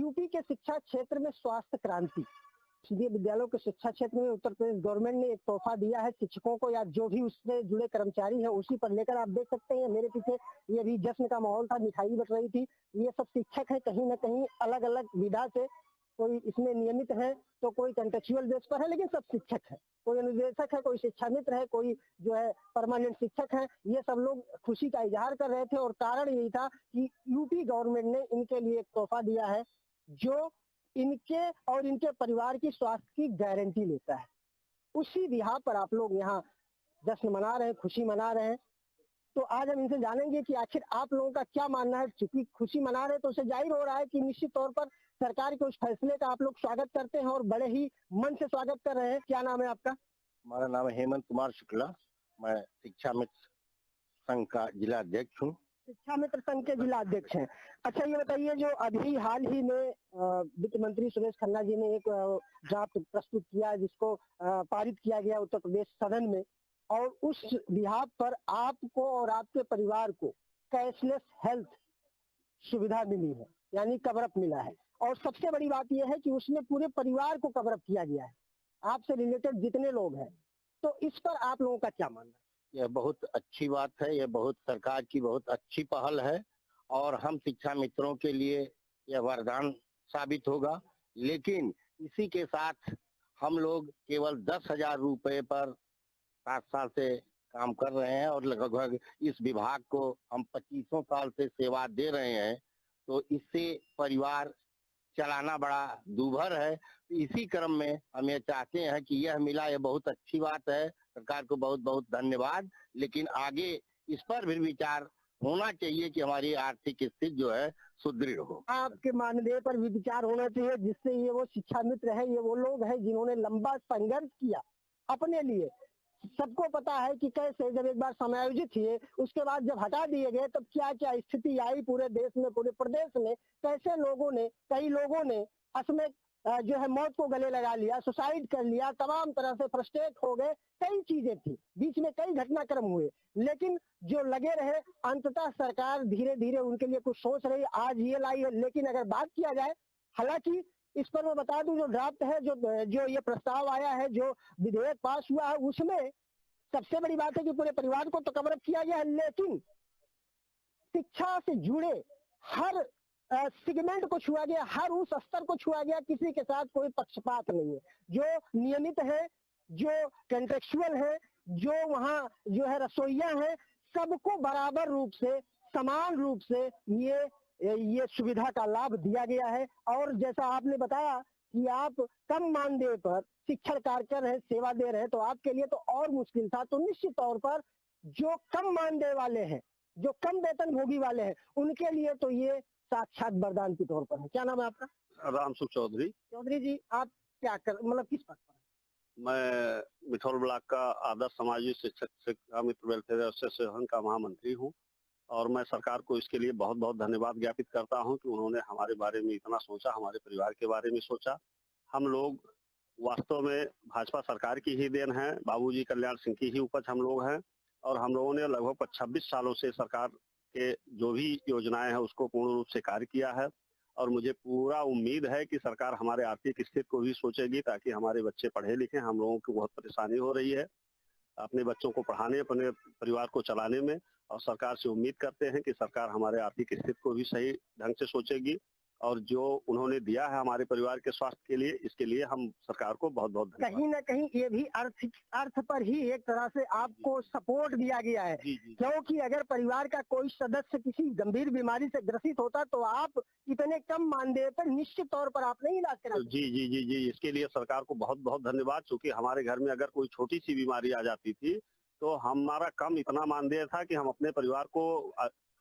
UP के शिक्षा क्षेत्र में स्वास्थ्य क्रांति, सीधे विद्यालयों के शिक्षा क्षेत्र में उत्तर प्रदेश गवर्नमेंट ने एक तोहफा दिया है शिक्षकों को या जो भी उससे जुड़े कर्मचारी हैं, उसी पर लेकर आप देख सकते हैं मेरे पीछे ये भी जश्न का माहौल था, मिठाई बट रही थी। ये सब शिक्षक है, कहीं ना कहीं अलग अलग विधा से, कोई इसमें नियमित है तो कोई कंट्रेक्चुअल बेस पर है, लेकिन सब शिक्षक है। कोई अनुदेशक है, कोई शिक्षा मित्र है, कोई जो है परमानेंट शिक्षक है। ये सब लोग खुशी का इजहार कर रहे थे और कारण यही था कि यूपी गवर्नमेंट ने इनके लिए एक तोहफा दिया है जो इनके और इनके परिवार की स्वास्थ्य की गारंटी लेता है। उसी बिहार पर आप लोग यहाँ जश्न मना रहे हैं, खुशी मना रहे हैं। तो आज हम इनसे जानेंगे कि आखिर आप लोगों का क्या मानना है। चूंकि खुशी मना रहे हैं तो उससे जाहिर हो रहा है कि निश्चित तौर पर सरकार के उस फैसले का आप लोग स्वागत करते हैं और बड़े ही मन से स्वागत कर रहे हैं। क्या नाम है आपका? हमारा नाम है हेमंत कुमार शुक्ला। मैं शिक्षा मित्र संघ का जिला अध्यक्ष हूँ। शिक्षा मित्र संघ के जिला अध्यक्ष हैं। अच्छा, ये बताइए, जो अभी हाल ही में वित्त मंत्री सुरेश खन्ना जी ने एक ड्राफ्ट प्रस्तुत किया जिसको पारित किया गया उत्तर प्रदेश सदन में, और उस बिहाफ पर आपको और आपके परिवार को कैशलेस हेल्थ सुविधा मिली है, यानी कवरअप मिला है। और सबसे बड़ी बात यह है कि उसमें पूरे परिवार को कवरअप किया गया है, आपसे रिलेटेड जितने लोग हैं। तो इस पर आप लोगों का क्या मानना है? यह बहुत अच्छी बात है, यह बहुत सरकार की बहुत अच्छी पहल है और हम शिक्षा मित्रों के लिए यह वरदान साबित होगा। लेकिन इसी के साथ हम लोग केवल 10,000 रुपए पर 7 साल से काम कर रहे हैं और लगभग इस विभाग को हम 25 साल से सेवा दे रहे हैं, तो इससे परिवार चलाना बड़ा दूभर है। तो इसी क्रम में हम ये चाहते हैं कि यह मिला, यह बहुत अच्छी बात है, सरकार को बहुत बहुत धन्यवाद। लेकिन आगे इस पर भी विचार होना चाहिए कि हमारी आर्थिक स्थिति जो है सुदृढ़ हो। आपके मानदेय पर भी विचार होना चाहिए, जिससे ये वो शिक्षा मित्र है, ये वो लोग हैं जिन्होंने लंबा संघर्ष किया अपने लिए। सबको पता है कि कैसे जब एक बार समायोजित किए उसके बाद जब हटा दिए गए तब क्या क्या स्थिति आई पूरे देश में, पूरे प्रदेश में। कैसे लोगों ने, कई लोगों ने असमय जो है मौत को गले लगा लिया, सुसाइड कर लिया, तमाम तरह से फ्रस्ट्रेट हो गए। कई चीजें थी, बीच में कई घटनाक्रम हुए, लेकिन जो लगे रहे, अंततः सरकार धीरे धीरे उनके लिए कुछ सोच रही, आज ये लाई है। लेकिन अगर बात किया जाए, हालांकि इस पर मैं बता दूं, जो ड्राफ्ट है, जो ये प्रस्ताव आया है, जो विधेयक पास हुआ है, उसमें सबसे बड़ी बात है कि पूरे परिवार को तो कवरअप किया गया है, लेकिन शिक्षा से जुड़े हर सेगमेंट को छुआ गया, हर उस स्तर को छुआ गया। किसी के साथ कोई पक्षपात नहीं है। जो नियमित है, जो कंट्रेक्चुअल है, जो वहाँ जो है रसोइया है, सबको बराबर रूप से, समान रूप से ये सुविधा का लाभ दिया गया है। और जैसा आपने बताया कि आप कम मानदेय पर शिक्षण कार्य कर रहे हैं, सेवा दे रहे हैं, तो आपके लिए तो और मुश्किल था। तो निश्चित तौर पर जो कम मानदेय वाले हैं, जो कम वेतन भोगी वाले हैं, उनके लिए तो ये साक्षात वरदान के तौर पर है। क्या नाम है आपका? रामसुख चौधरी। चौधरी जी, आप क्या कर, मतलब किस पद पर? मैं मिथौल ब्लॉक का आदर्श सामाजिक शिक्षा मित्र वेलफेयर एसोसिएशन का महामंत्री हूँ और मैं सरकार को इसके लिए बहुत बहुत धन्यवाद ज्ञापित करता हूँ कि उन्होंने हमारे बारे में इतना सोचा, हमारे परिवार के बारे में सोचा। हम लोग वास्तव में भाजपा सरकार की ही देन है, बाबूजी कल्याण सिंह की ही उपज हम लोग हैं और हम लोगों ने लगभग 26 सालों से सरकार के जो भी योजनाएं हैं उसको पूर्ण रूप से कार्य किया है और मुझे पूरा उम्मीद है कि सरकार हमारे आर्थिक स्थिति को भी सोचेगी ताकि हमारे बच्चे पढ़े लिखें। हम लोगों को बहुत परेशानी हो रही है अपने बच्चों को पढ़ाने, अपने परिवार को चलाने में, और सरकार से उम्मीद करते हैं कि सरकार हमारे आर्थिक स्थिति को भी सही ढंग से सोचेगी और जो उन्होंने दिया है हमारे परिवार के स्वास्थ्य के लिए, इसके लिए हम सरकार को बहुत बहुत धन्यवाद। कहीं ना कहीं ये भी अर्थ पर ही एक तरह से आपको सपोर्ट दिया गया है। क्योंकि अगर परिवार का कोई सदस्य किसी गंभीर बीमारी से ग्रसित होता तो आप इतने कम मानदेय पर निश्चित तौर पर आप नहीं इलाज करा। जी जी जी जी, इसके लिए सरकार को बहुत बहुत धन्यवाद। क्योंकि हमारे घर में अगर कोई छोटी सी बीमारी आ जाती थी तो हमारा कम इतना मानदेय था कि हम अपने परिवार को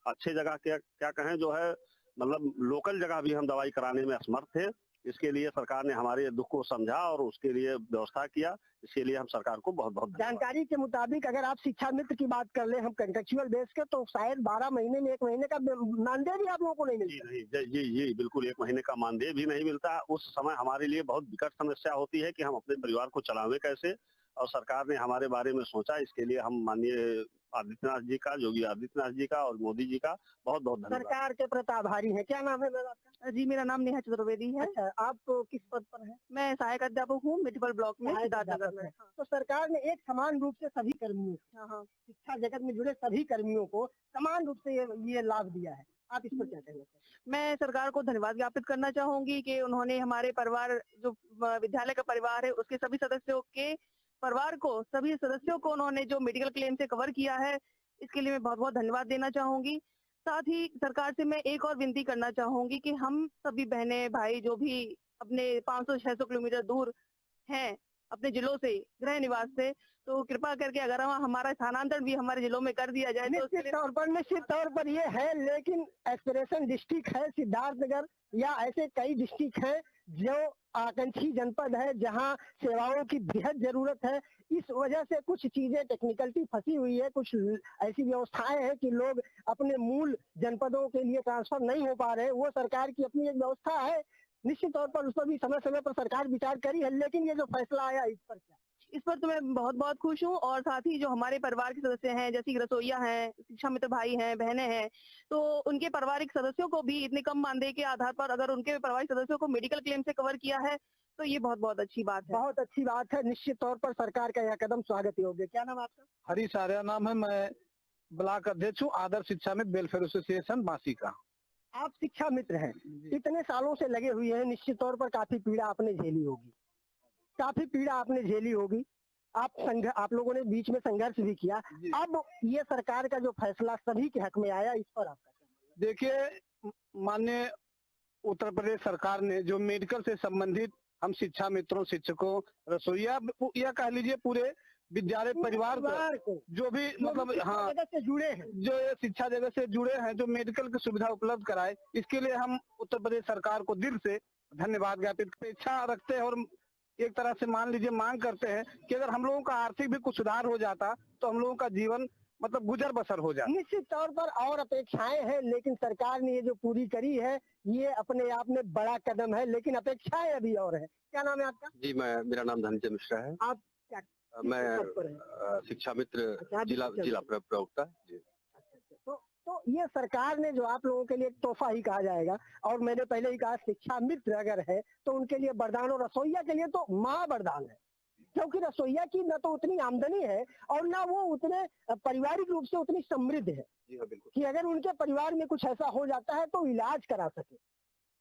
अच्छे जगह क्या कहें, जो है मतलब लोकल जगह भी हम दवाई कराने में असमर्थ थे। इसके लिए सरकार ने हमारे दुख को समझा और उसके लिए व्यवस्था किया। इसके लिए हम सरकार को बहुत बहुत जानकारी के मुताबिक अगर आप शिक्षा मित्र की बात कर ले, हम कंट्रेक्चुअल बेस के, तो शायद 12 महीने में 1 महीने का मानदेय भी आप लोगों को नहीं मिलता। जी जी बिल्कुल, 1 महीने का मानदेय भी नहीं मिलता। उस समय हमारे लिए बहुत विकट समस्या होती है कि हम अपने परिवार को चलावे कैसे, और सरकार ने हमारे बारे में सोचा। इसके लिए हम माननीय आदित्यनाथ जी का, योगी आदित्यनाथ जी का और मोदी जी का बहुत बहुत धन्यवाद। सरकार के प्रति आभारी हैं। क्या नाम है मैम आपका? जी, मेरा नाम नेहा चतुर्वेदी है। अच्छा, आप किस पद पर हैं? मैं सहायक अध्यापक हूँ मिठिपल ब्लॉक में, सिद्धार्थनगर में। तो सरकार ने एक समान रूप से सभी कर्मियों, शिक्षा जगत में जुड़े सभी कर्मियों को समान रूप से ये लाभ दिया है। आप इस पर क्या कहना चाहते हैं? मैं सरकार को धन्यवाद ज्ञापित करना चाहूंगी कि उन्होंने हमारे परिवार, जो विद्यालय का परिवार है, उसके सभी सदस्यों के परिवार को, सभी सदस्यों को उन्होंने जो मेडिकल क्लेम से कवर किया है, इसके लिए मैं बहुत बहुत धन्यवाद देना चाहूंगी। साथ ही सरकार से मैं एक और विनती करना चाहूंगी कि हम सभी बहने भाई जो भी अपने 500-600 किलोमीटर दूर हैं अपने जिलों से, गृह निवास से, तो कृपा करके अगर हमारा स्थानांतरण भी हमारे जिलों में कर दिया जाए तो निश्चित तौर पर ये है, लेकिन एस्पिरेशन डिस्ट्रिक्ट है सिद्धार्थनगर या ऐसे कई डिस्ट्रिक्ट हैं जो आकांक्षी जनपद है जहां सेवाओं की बेहद जरूरत है। इस वजह से कुछ चीजें टेक्निकलिटी फंसी हुई है, कुछ ऐसी व्यवस्थाएं हैं कि लोग अपने मूल जनपदों के लिए ट्रांसफर नहीं हो पा रहे। वो सरकार की अपनी एक व्यवस्था है, निश्चित तौर पर उस पर भी समय समय पर सरकार विचार करी है, लेकिन ये जो फैसला आया इस पर क्या? इस पर तो मैं बहुत बहुत खुश हूँ। और साथ ही जो हमारे परिवार के सदस्य हैं, जैसे रसोईया हैं, शिक्षा मित्र भाई हैं, बहनें हैं, तो उनके पारिवारिक सदस्यों को भी इतने कम मानदेय के आधार पर अगर उनके पारिवारिक सदस्यों को मेडिकल क्लेम से कवर किया है तो ये बहुत बहुत अच्छी बात है। बहुत अच्छी बात है। निश्चित तौर पर सरकार का यह कदम स्वागत योग्य। क्या नाम आपका? हरीश आर्या नाम है। मैं ब्लॉक अध्यक्ष हूँ आदर्श शिक्षा मित्र वेलफेयर एसोसिएशन बांसी का। आप शिक्षा मित्र हैं, इतने सालों से लगे हुए हैं, निश्चित तौर पर काफी पीड़ा आपने झेली होगी, आप लोगों ने बीच में संघर्ष भी किया। अब ये सरकार का जो फैसला सभी के हक में आया, इस पर आपका क्या? देखिए, माननीय उत्तर प्रदेश सरकार ने जो मेडिकल से संबंधित हम शिक्षा मित्रों, शिक्षकों, रसोईया या कह लीजिए पूरे विद्यालय परिवार को जो भी मतलब से जुड़े हैं, जो ये शिक्षा जगत से जुड़े हैं, जो मेडिकल की सुविधा उपलब्ध कराए, इसके लिए हम उत्तर प्रदेश सरकार को दिल से धन्यवाद ज्ञापित इच्छा रखते हैं। और एक तरह से मान लीजिए मांग करते हैं कि अगर हम लोगों का आर्थिक भी कुछ सुधार हो जाता तो हम लोगों का जीवन मतलब गुजर बसर हो जाता। निश्चित तौर पर और अपेक्षाएं हैं, लेकिन सरकार ने ये जो पूरी करी है ये अपने आप में बड़ा कदम है, लेकिन अपेक्षाएं अभी और है। क्या नाम है आपका? जी, मेरा नाम धनंजय मिश्रा है। आप क्या? मैं शिक्षा मित्र जिला प्रवक्ता। तो ये सरकार ने जो आप लोगों के लिए एक तोहफा ही कहा जाएगा, और मैंने पहले ही कहा शिक्षा मित्र अगर है तो उनके लिए वरदान, और रसोईया के लिए तो महावरदान है, क्योंकि रसोईया की न तो उतनी आमदनी है और ना वो उतने पारिवारिक रूप से उतनी समृद्ध है कि अगर उनके परिवार में कुछ ऐसा हो जाता है तो इलाज करा सके।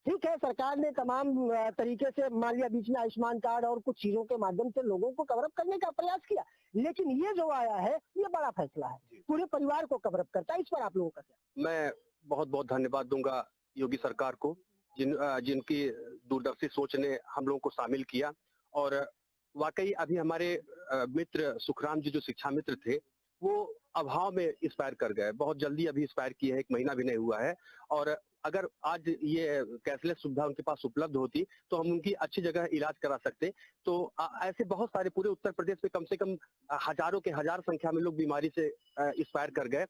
ठीक है, सरकार ने तमाम तरीके से मान लिया, बीच में आयुष्मान कार्ड और कुछ चीजों के माध्यम से लोगों को कवर अप करने का प्रयास किया, लेकिन ये जो आया है ये बड़ा फैसला है, पूरे परिवार को कवर अप करता है। इस पर आप लोगों का क्या? मैं बहुत बहुत धन्यवाद दूंगा योगी सरकार को, जिनकी दूरदर्शी सोच ने हम लोगों को शामिल किया। और वाकई अभी हमारे मित्र सुखराम जी जो शिक्षा मित्र थे वो अभाव में एक्सपायर कर गए, बहुत जल्दी अभी एक्सपायर किए हैं, 1 महीना भी नहीं हुआ है। और अगर आज ये कैशलेस सुविधा उनके पास उपलब्ध होती तो हम उनकी अच्छी जगह इलाज करा सकते। तो ऐसे बहुत सारे पूरे उत्तर प्रदेश में कम से कम हजारों के हजार संख्या में लोग बीमारी से एक्सपायर कर गए।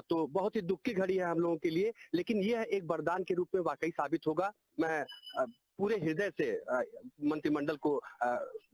तो बहुत ही दुख की घड़ी है हम लोगों के लिए, लेकिन यह एक वरदान के रूप में वाकई साबित होगा। मैं पूरे हृदय से मंत्रिमंडल को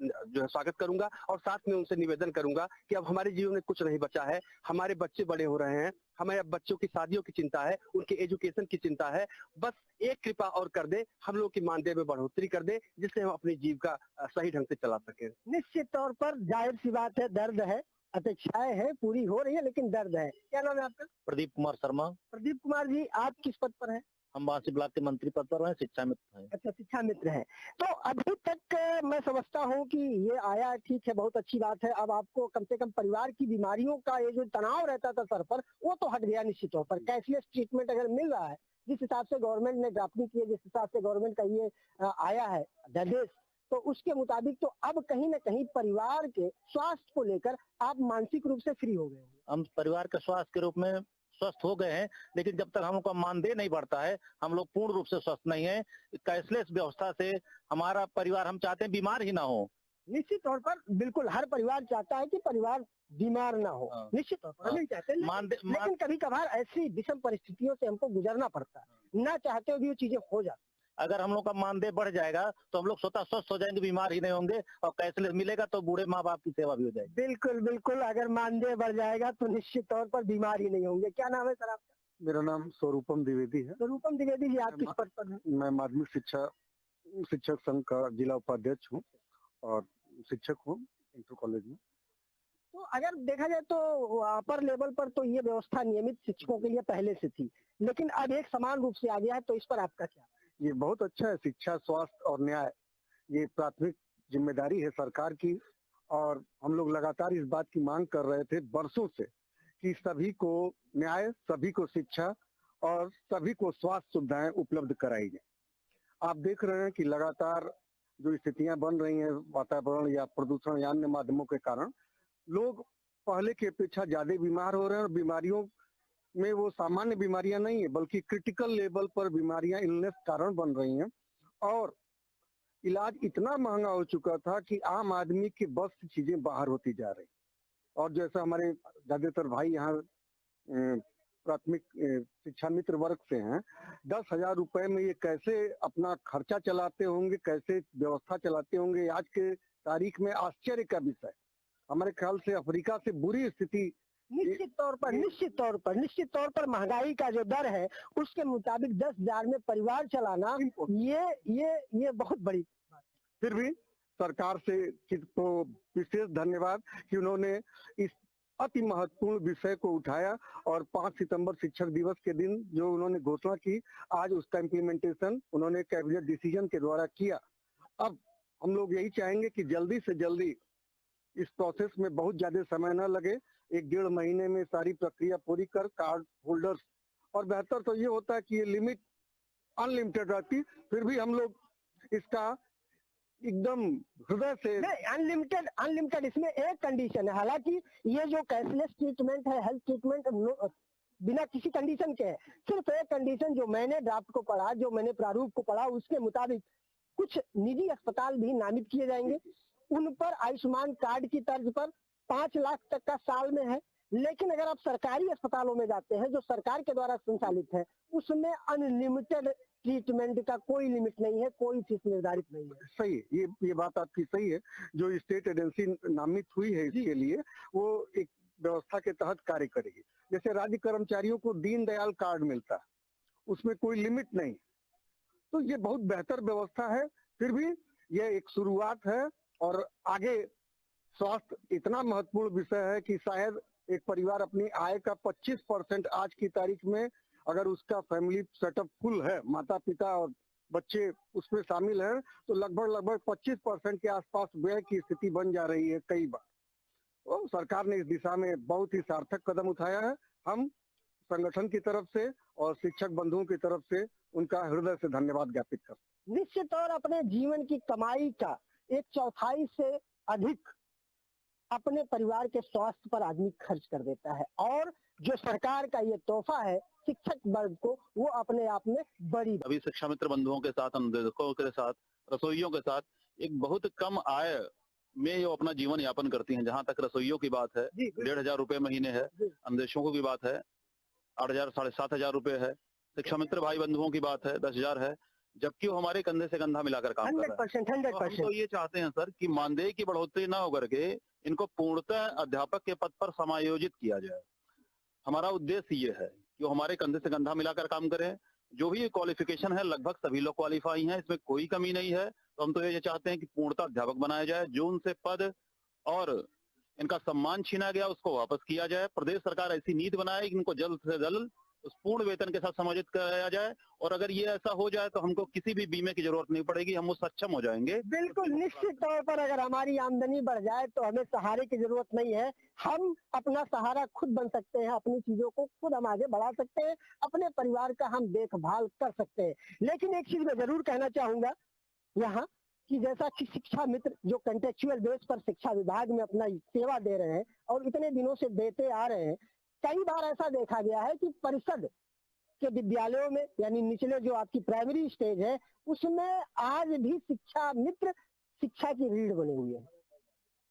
जो है स्वागत करूंगा और साथ में उनसे निवेदन करूंगा कि अब हमारे जीवन में कुछ नहीं बचा है, हमारे बच्चे बड़े हो रहे हैं, हमें अब बच्चों की शादियों की चिंता है, उनके एजुकेशन की चिंता है। बस एक कृपा और कर दे, हम लोग की मानदेय में बढ़ोतरी कर दे, जिससे हम अपनी जीविका सही ढंग से चला सके। निश्चित तौर पर जाहिर सी बात है, दर्द है, अपेक्षाएं हैं, पूरी हो रही है, लेकिन दर्द है। क्या नाम है आपका? प्रदीप कुमार शर्मा। प्रदीप कुमार जी, आप किस पद पर हैं? हम बांसी ब्लॉक के मंत्री पद पर हैं, शिक्षा मित्र हैं। अच्छा, शिक्षा मित्र हैं। तो अभी तक मैं समझता हूँ कि ये आया, ठीक है, बहुत अच्छी बात है। अब आपको कम से कम परिवार की बीमारियों का ये जो तनाव रहता था सर पर, वो तो हट गया निश्चित तौर पर। कैशलेस ट्रीटमेंट अगर मिल रहा है, जिस हिसाब से गवर्नमेंट ने ड्राफ्टिंग की है, जिस हिसाब से गवर्नमेंट का ये आया है निर्देश, तो उसके मुताबिक तो अब कहीं न कहीं परिवार के स्वास्थ्य को लेकर आप मानसिक रूप से फ्री हो गए। हम परिवार के स्वास्थ्य के रूप में स्वस्थ हो गए हैं, लेकिन जब तक हम लोग का मानदेय नहीं बढ़ता है हम लोग पूर्ण रूप से स्वस्थ नहीं है। कैशलेस व्यवस्था से हमारा परिवार, हम चाहते हैं बीमार ही ना हो। निश्चित तौर पर बिल्कुल हर परिवार चाहता है कि परिवार बीमार ना हो, निश्चित तौर पर नहीं चाहते, लेकिन कभी कभार ऐसी विषम परिस्थितियों से हमको गुजरना पड़ता है, ना चाहते हुए भी वो चीजें हो जाती। अगर हम लोग का मानदेय बढ़ जाएगा तो हम लोग स्वतः स्वस्थ हो जाएंगे, बीमार ही नहीं होंगे, और कैशलेस मिलेगा तो बूढ़े माँ बाप की सेवा भी हो जाएगी। बिल्कुल बिल्कुल, अगर मानदेय बढ़ जाएगा तो निश्चित तौर पर बीमार ही नहीं होंगे। क्या नाम है सर आपका? मेरा नाम स्वरूपम द्विवेदी है। स्वरूपम द्विवेदी जी, आप किस पद पर हैं? मैं माध्यमिक शिक्षक संघ का जिला उपाध्यक्ष हूँ और शिक्षक हूँ इंटर कॉलेज में। तो अगर देखा जाए तो अपर लेवल पर तो ये व्यवस्था नियमित शिक्षकों के लिए पहले से थी, लेकिन अब एक समान रूप से आ गया है, तो इस पर आपका क्या? ये बहुत अच्छा है। शिक्षा, स्वास्थ्य और न्याय ये प्राथमिक जिम्मेदारी है सरकार की, और हम लोग लगातार इस बात की मांग कर रहे थे वर्षों से कि सभी को न्याय, सभी को शिक्षा और सभी को स्वास्थ्य सुविधाएं उपलब्ध कराई जाए। आप देख रहे हैं कि लगातार जो स्थितियां बन रही हैं वातावरण या प्रदूषण या अन्य माध्यमों के कारण, लोग पहले की अपेक्षा ज्यादा बीमार हो रहे हैं, और बीमारियों में वो सामान्य बीमारियां नहीं है बल्कि क्रिटिकल लेवल पर बीमारियां इलनेस कारण बन रही हैं, और इलाज इतना महंगा हो चुका था कि आम आदमी के बस की चीजें बाहर होती जा रही। और जैसा हमारे ज्यादातर भाई यहाँ प्राथमिक शिक्षा मित्र वर्ग से हैं, 10,000 रुपए में ये कैसे अपना खर्चा चलाते होंगे, कैसे व्यवस्था चलाते होंगे, आज के तारीख में आश्चर्य का विषय। हमारे ख्याल से अफ्रीका से बुरी स्थिति निश्चित तौर पर महंगाई का जो दर है उसके मुताबिक 10,000 में परिवार चलाना ये बहुत बड़ी। फिर भी सरकार से तो विशेष धन्यवाद कि उन्होंने इस अति महत्वपूर्ण विषय को उठाया, और 5 सितंबर शिक्षक दिवस के दिन जो उन्होंने घोषणा की, आज उसका इम्प्लीमेंटेशन उन्होंने कैबिनेट डिसीजन के द्वारा किया। अब हम लोग यही चाहेंगे कि जल्दी से जल्दी इस प्रोसेस में बहुत ज्यादा समय न लगे, 1-1.5 महीने में सारी प्रक्रिया पूरी कर कार्ड होल्डर्स, और बेहतर तो ये होता है कि ये लिमिट अनलिमिटेड रहती, फिर भी हम लोग इसका एकदम हृदय से अनलिमिटेड इसमें एक कंडीशन है। हालांकि ये जो कैशलेस ट्रीटमेंट है, हेल्थ ट्रीटमेंट बिना किसी कंडीशन के है। सिर्फ एक कंडीशन जो मैंने ड्राफ्ट को पढ़ा, जो मैंने प्रारूप को पढ़ा, उसके मुताबिक कुछ निजी अस्पताल भी नामित किए जाएंगे, उन पर आयुष्मान कार्ड की तर्ज पर 5 लाख तक का साल में है। लेकिन अगर आप सरकारी अस्पतालों में जाते हैं जो सरकार के द्वारा संचालित है, उसमें अनलिमिटेड ट्रीटमेंट का कोई लिमिट नहीं है, कोई फीस निर्धारित नहीं है। सही है, ये बात आपकी सही है। जो स्टेट एजेंसी नामित हुई है इसके लिए, वो एक व्यवस्था के तहत कार्य करेगी। जैसे राज्य कर्मचारियों को दीनदयाल कार्ड मिलता है, उसमें कोई लिमिट नहीं, तो ये बहुत बेहतर व्यवस्था है। फिर भी ये एक शुरुआत है, और आगे स्वास्थ्य इतना महत्वपूर्ण विषय है कि शायद एक परिवार अपनी आय का 25% आज की तारीख में, अगर उसका फैमिली सेटअप फुल है, माता पिता और बच्चे उसमें शामिल हैं, तो लगभग 25% के आसपास व्यय की स्थिति बन जा रही है कई बार। तो सरकार ने इस दिशा में बहुत ही सार्थक कदम उठाया है। हम संगठन की तरफ से और शिक्षक बंधुओं की तरफ से उनका हृदय से धन्यवाद ज्ञापित करते हैं। निश्चित तौर अपने जीवन की कमाई का 1/4 से अधिक अपने परिवार के स्वास्थ्य पर आदमी खर्च कर देता है, और जो सरकार का ये तोहफा है शिक्षक वर्ग को, वो अपने आप में बड़ी। अभी शिक्षा मित्र बंधुओं के साथ, अनुदेशकों के साथ, रसोइयों के साथ एक बहुत कम आय में ये अपना जीवन यापन करती हैं। जहाँ तक रसोइयों की बात है 1,500 रुपए महीने है, अनुदेशकों की बात है 8,000 साढ़े 7,000 रुपए है, शिक्षा मित्र भाई बंधुओं की बात है 10,000 है, जबकि वो हमारे कंधे से कंधा मिलाकर काम कर रहा है। 100%। तो ये चाहते हैं सर कि मानदेय की बढ़ोतरी न होकर के इनको पूर्णतः अध्यापक के पद पर समायोजित किया जाए। हमारा उद्देश्य ये है कि वो हमारे कंधे से कंधा मिलाकर काम करें। जो भी क्वालिफिकेशन है लगभग सभी लोग क्वालिफाई हैं, इसमें कोई कमी नहीं है। तो हम तो ये चाहते हैं कि पूर्णतः अध्यापक बनाया जाए, जो उनसे पद और इनका सम्मान छीना गया उसको वापस किया जाए। प्रदेश सरकार ऐसी नीति बनाए कि इनको जल्द से जल्द उस पूर्ण वेतन के साथ समायोजित कराया जाए, और अगर ये ऐसा हो जाए तो हमको किसी भी बीमे की जरूरत नहीं पड़ेगी, हम वो सक्षम हो जाएंगे। बिल्कुल निश्चित तौर पर अगर हमारी आमदनी बढ़ जाए तो हमें सहारे की जरूरत नहीं है, हम अपना सहारा खुद बन सकते हैं, अपनी चीजों को खुद हम आगे बढ़ा सकते हैं, अपने परिवार का हम देखभाल कर सकते हैं। लेकिन एक चीज मैं जरूर कहना चाहूंगा यहाँ कि जैसा कि शिक्षा मित्र जो कंटेक्चुअल बेस पर शिक्षा विभाग में अपना सेवा दे रहे हैं और इतने दिनों से देते आ रहे हैं, कई बार ऐसा देखा गया है कि परिषद के विद्यालयों में, यानी निचले जो आपकी प्राइमरी स्टेज है, उसमें आज भी शिक्षा मित्र शिक्षा की रीढ़ बनी हुई है।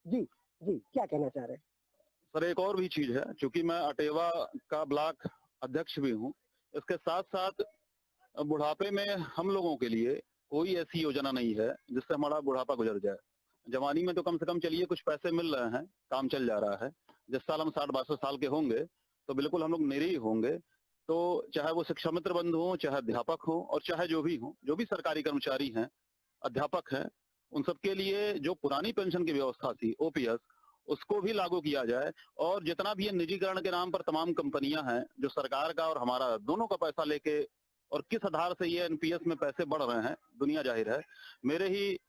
जी क्या कहना चाह रहे हैं सर? एक और भी चीज है, चूंकि मैं अटेवा का ब्लॉक अध्यक्ष भी हूँ, इसके साथ साथ बुढ़ापे में हम लोगों के लिए कोई ऐसी योजना नहीं है जिससे हमारा बुढ़ापा गुजर जाए। जवानी में तो कम से कम चलिए कुछ पैसे मिल रहे हैं, काम चल जा रहा है। जिस साल हम 60-62 साल के होंगे तो बिल्कुल हम लोग निरीह होंगे। तो चाहे वो शिक्षा मित्र बंधु हों, चाहे अध्यापक हों और चाहे जो भी सरकारी कर्मचारी हैं, अध्यापक हैं, उन सबके लिए जो पुरानी पेंशन की व्यवस्था थी ओपीएस, उसको भी लागू किया जाए। और जितना भी ये निजीकरण के नाम पर तमाम कंपनियां हैं जो सरकार का और हमारा दोनों का पैसा लेके और किस आधार से ये एनपीएस में पैसे बढ़ रहे हैं, दुनिया जाहिर है। मेरे ही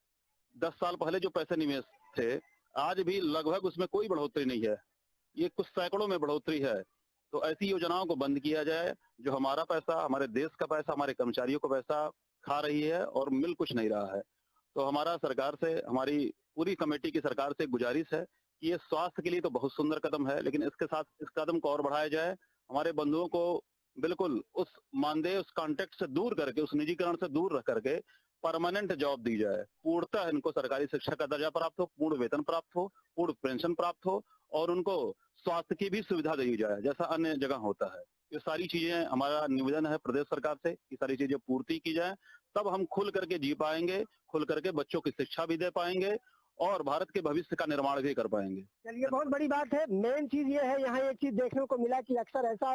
10 साल पहले जो पैसे निवेश थे, आज भी लगभग उसमें कोई बढ़ोतरी नहीं है, ये कुछ सैकड़ों में बढ़ोतरी है। तो ऐसी योजनाओं को बंद किया जाए जो हमारा पैसा, हमारे देश का पैसा, हमारे कर्मचारियों का पैसा खा रही है और मिल कुछ नहीं रहा है। तो हमारा सरकार से, हमारी पूरी कमेटी की सरकार से गुजारिश है कि ये स्वास्थ्य के लिए तो बहुत सुंदर कदम है, लेकिन इसके साथ इस कदम को और बढ़ाया जाए। हमारे बंधुओं को बिल्कुल उस मानदेय, उस कॉन्टेक्ट से दूर करके, उस निजीकरण से दूर रख करके परमानेंट जॉब दी जाए। पूर्णतः इनको सरकारी शिक्षा का दर्जा प्राप्त हो, पूर्ण वेतन प्राप्त हो, पूर्ण पेंशन प्राप्त हो और उनको स्वास्थ्य की भी सुविधा दी जाए जैसा अन्य जगह होता है। ये सारी चीजें हमारा निवेदन है प्रदेश सरकार से कि सारी चीजें पूर्ति की जाए, तब हम खुल करके जी पाएंगे, खुल करके बच्चों की शिक्षा भी दे पाएंगे और भारत के भविष्य का निर्माण भी कर पाएंगे। चलिए, बहुत बड़ी बात है। मेन चीज ये है, यहाँ एक चीज देखने को मिला कि अक्सर ऐसा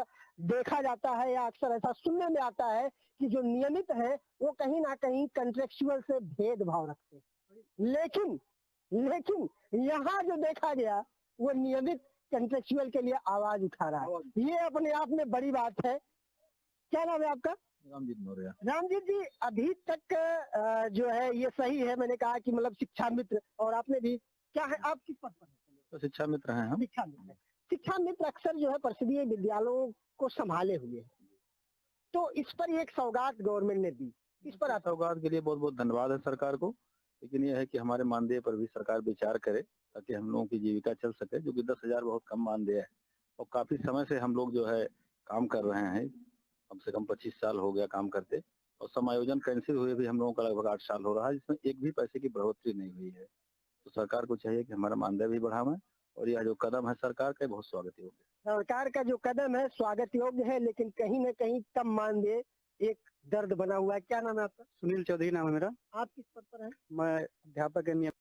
देखा जाता है या अक्सर ऐसा सुनने में आता है कि जो नियमित है वो कहीं ना कहीं कॉन्ट्रेक्चुअल से भेदभाव रखते हैं। लेकिन यहाँ जो देखा गया वो नियमित कॉन्ट्रेक्चुअल के लिए आवाज उठा रहा है। ये अपने आप में बड़ी बात है। क्या नाम है आपका? रामजीत मौर्य। रामजीत जी, अभी तक जो है ये सही है, मैंने कहा कि मतलब शिक्षा मित्र, और आपने भी, क्या है, आप किस पद पर हैं? तो शिक्षा मित्र हैं हम। शिक्षा मित्र अक्सर जो है परिषदीय विद्यालयों को संभाले हुए हैं, तो इस पर एक सौगात गवर्नमेंट ने दी, इस पर आप? सौगात के लिए बहुत बहुत धन्यवाद है सरकार को, लेकिन यह है कि हमारे मानदेय पर भी सरकार विचार करे ताकि हम लोगों की जीविका चल सके, जो कि 10,000 बहुत कम मानदेय है और काफी समय से हम लोग जो है काम कर रहे हैं। कम से कम 25 साल हो गया काम करते, और समायोजन कैंसिल हुए भी हम लोगों का लगभग 8 साल हो रहा है, जिसमें एक भी पैसे की बढ़ोतरी नहीं हुई है। तो सरकार को चाहिए कि हमारा मानदेय भी बढ़ावे और यह जो कदम है सरकार का बहुत स्वागत योग्य है। सरकार का जो कदम है स्वागत योग्य है, लेकिन कहीं न कहीं कम मानदेय एक दर्द बना हुआ है। क्या नाम है आपका? सुनील चौधरी नाम है मेरा। आप किस पद पर हैं? मैं अध्यापक नियम